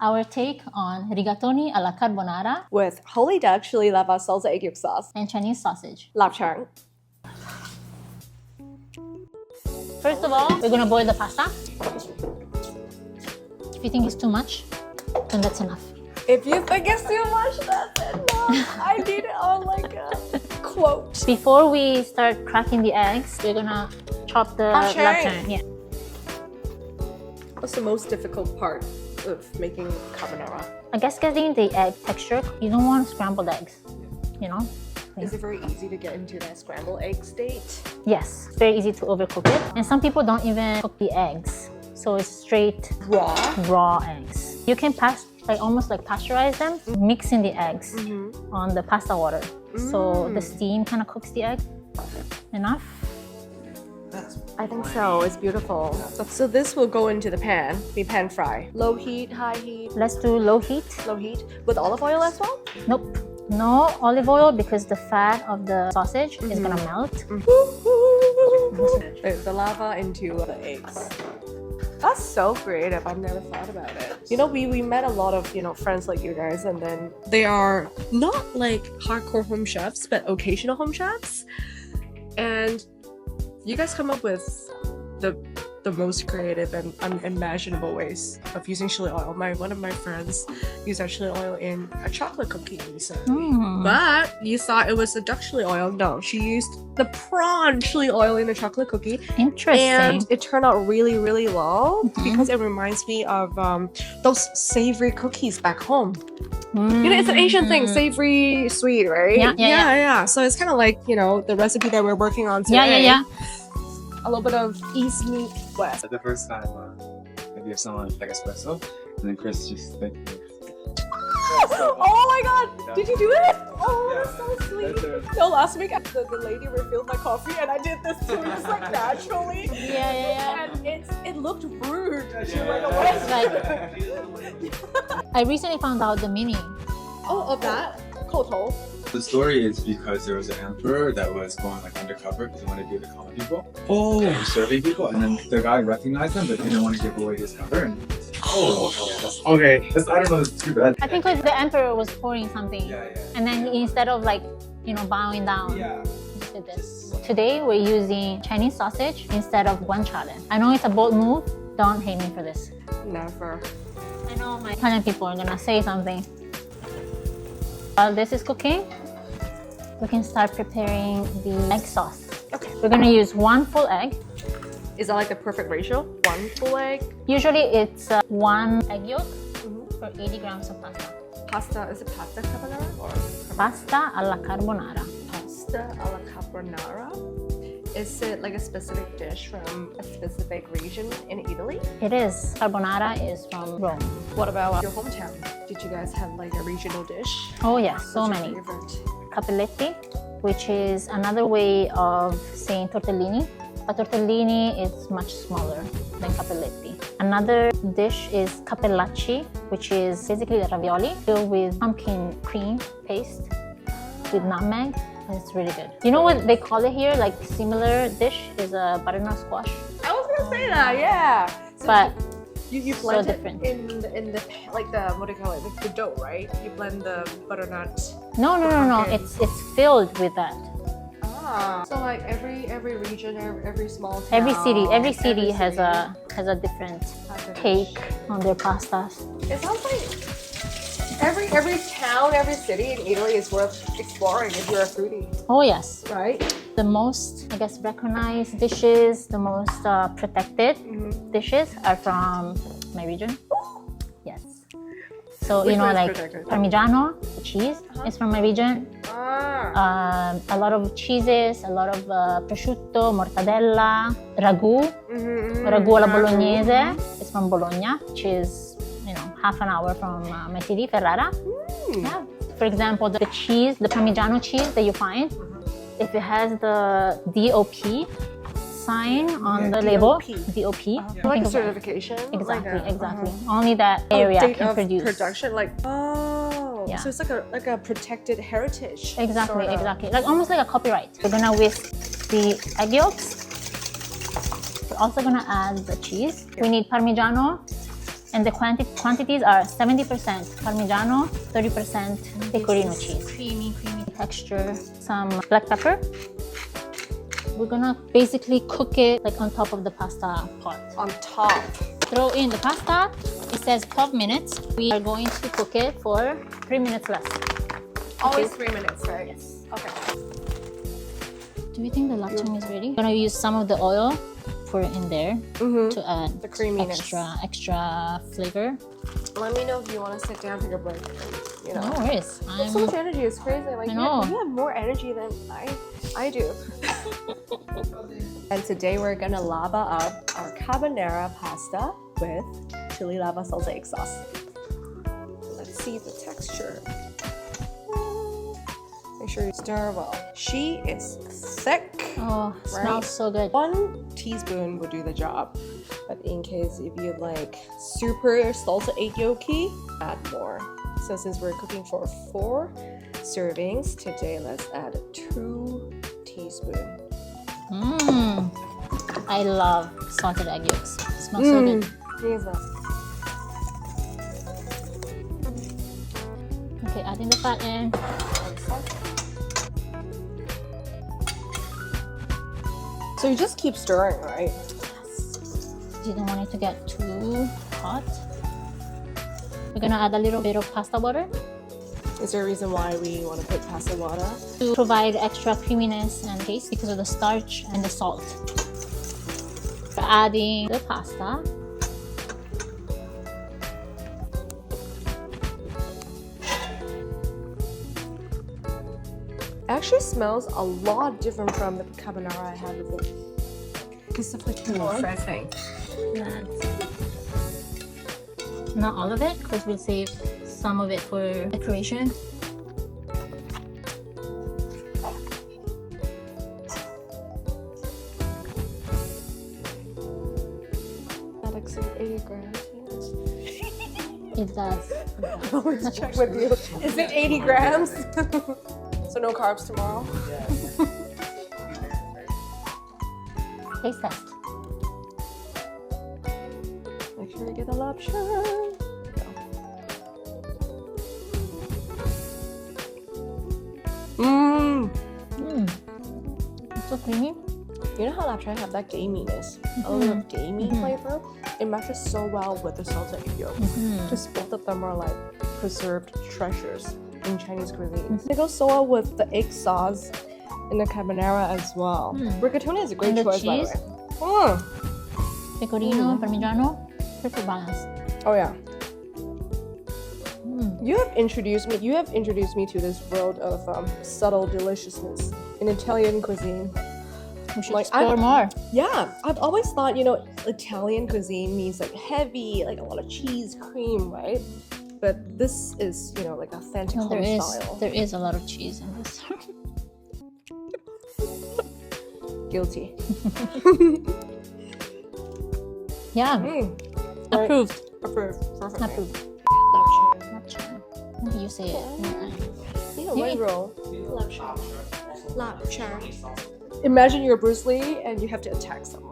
Our take on rigatoni alla carbonara with holy duck, chili lava, salsa egg yolk sauce, and Chinese sausage. lap chang. First of all, we're gonna boil the pasta. If you think it's too much, then that's enough. If you think it's too much, that's enough. I need it on like a quote. Before we start cracking the eggs, we're gonna chop the lap chang. Yeah. What's the most difficult part of making carbonara? I guess getting the egg texture. You don't want scrambled eggs, you know? Is it very easy to get into that scrambled egg state? Yes, it's very easy to overcook it. And some people don't even cook the eggs. So it's straight raw eggs. You can almost pasteurize them, mix in the eggs on the pasta water. So the steam kind of cooks the egg. Enough? I think so. It's beautiful. So this will go into the pan. We pan fry. Low heat, high heat. Let's do low heat. Low heat. With olive oil as well? Nope. No olive oil because the fat of the sausage is gonna melt. The lava into the eggs. That's so creative. I've never thought about it. You know, we met a lot of, friends like you guys, and then they are not like hardcore home chefs, but occasional home chefs. And you guys come up with the most creative and unimaginable ways of using chili oil. One of my friends used that chili oil in a chocolate cookie recently. But you thought it was the duck chili oil. No, she used the prawn chili oil in a chocolate cookie. Interesting. And it turned out really, really well because it reminds me of those savory cookies back home. It's an Asian thing, savory, sweet, right? Yeah. So it's kind of like, the recipe that we're working on today. Yeah. A little bit of East meet West. The first time, maybe have someone like espresso, and then Chris just like. Oh my god! Did you do it? Oh, that's so sweet. No, last week the lady refilled my coffee and I did this too, just like naturally. Yeah. And it looked rude. I recently found out the meaning. Oh, of that? Koto. The story is because there was an emperor that was going undercover because he wanted to be the common people. Oh, serving people, and then the guy recognized him, but didn't want to give away his cover. And okay, I don't know, it's too bad. I think because the emperor was pouring something, and then instead of bowing down, he just did this. Today we're using Chinese sausage instead of guanciale. I know it's a bold move. Don't hate me for this. Never. I know my Italian people are gonna say something. While this is cooking, we can start preparing the egg sauce. Okay. We're gonna use 1 full egg. Is that like the perfect ratio? 1 full egg? Usually it's 1 egg yolk for 80 grams of pasta. Pasta, is it pasta carbonara or? Pasta alla carbonara. Pasta alla carbonara? Is it like a specific dish from a specific region in Italy? It is. Carbonara is from Rome. What about your hometown? Did you guys have like a regional dish? Oh yes, so many. Capelletti, which is another way of saying tortellini. But tortellini is much smaller than capelletti. Another dish is capellacci, which is basically the ravioli filled with pumpkin cream paste with nutmeg. It's really good. You know what they call it here? Like similar dish is a butternut squash. I was gonna say that, yeah. So but you blend so it different. in the what do you call it? The dough, right? You blend the butternut. No. It's filled with that. Ah. So like every region, every small town, every city has a different take on their pastas. It sounds like every town, every city in Italy is worth exploring if you're a foodie. Oh yes. Right? The most, I guess, recognized dishes, the most protected dishes are from my region. Yes. So, Which one is like protected? Parmigiano, the cheese, is from my region. Ah. A lot of cheeses, a lot of prosciutto, mortadella, ragu. Ragu alla bolognese is from Bologna, which is half an hour from my city, Ferrara. Yeah. For example, the cheese, the Parmigiano cheese that you find, if it has the DOP sign on the label, DOP. Like a certification? Exactly. Only that area date can of produce. production, so it's like a protected heritage. Exactly. Like almost like a copyright. We're gonna whisk the egg yolks. We're also gonna add the cheese. We need Parmigiano And the quantities are 70% Parmigiano, 30% pecorino cheese. Creamy Texture, some black pepper. We're gonna basically cook it like on top of the pasta pot. on top. Throw in the pasta. It says 12 minutes. We are going to cook it for 3 minutes less. Always 3 minutes, right? Yes. Okay. Do you think the lapchang is ready? I'm gonna use some of the oil for in there to add The creaminess. extra flavor. Let me know if you want to sit down for your break. You know. No worries. You have so much energy. It's crazy. Like I know. you have more energy than I do. And today we're gonna lava up our carbonara pasta with chili lava salsa egg sauce. Let's see the texture. Make sure you stir well. She is thick. Oh, smells so good. 1 teaspoon would do the job. But in case if you like super salsa egg yolky, add more. So since we're cooking for 4 servings, today let's add 2 teaspoons. I love salted egg yolks. It smells so good. Jesus. Okay, adding the fat in. So you just keep stirring, right? You don't want it to get too hot. We're gonna add a little bit of pasta water Is there a reason why we want to put pasta water? to provide extra creaminess and taste because of the starch and the salt. We're adding the pasta. Actually smells a lot different from the carbonara I had before. It's definitely more refreshing. Not all of it because we'll save some of it for decoration. That like 80 grams. It does. Always check with you. Is it 80 grams? So no carbs tomorrow? Taste test. Make sure you get the lapchang. It's so creamy. You know how lapchang have that gaminess? A little gamey flavor? It matches so well with the salsa egg yolk. Just both of them are like preserved treasures in Chinese cuisine. They go so well with the egg sauce in the carbonara as well. Rigatoni is a great And the choice, by the cheese? way. Pecorino, Parmigiano, perfect balance. Oh yeah. You have introduced me to this world of subtle deliciousness in Italian cuisine. We should Like, explore more. Yeah, I've always thought, Italian cuisine means like heavy, like a lot of cheese, cream, right? But this is, like authentic No, home style. there is a lot of cheese in this. Guilty. Yeah, approved. Approved. Perfect. Approved. Lapchang. Lapchang. How do you say it? One roll. Lapchang. Imagine you're Bruce Lee and you have to attack someone.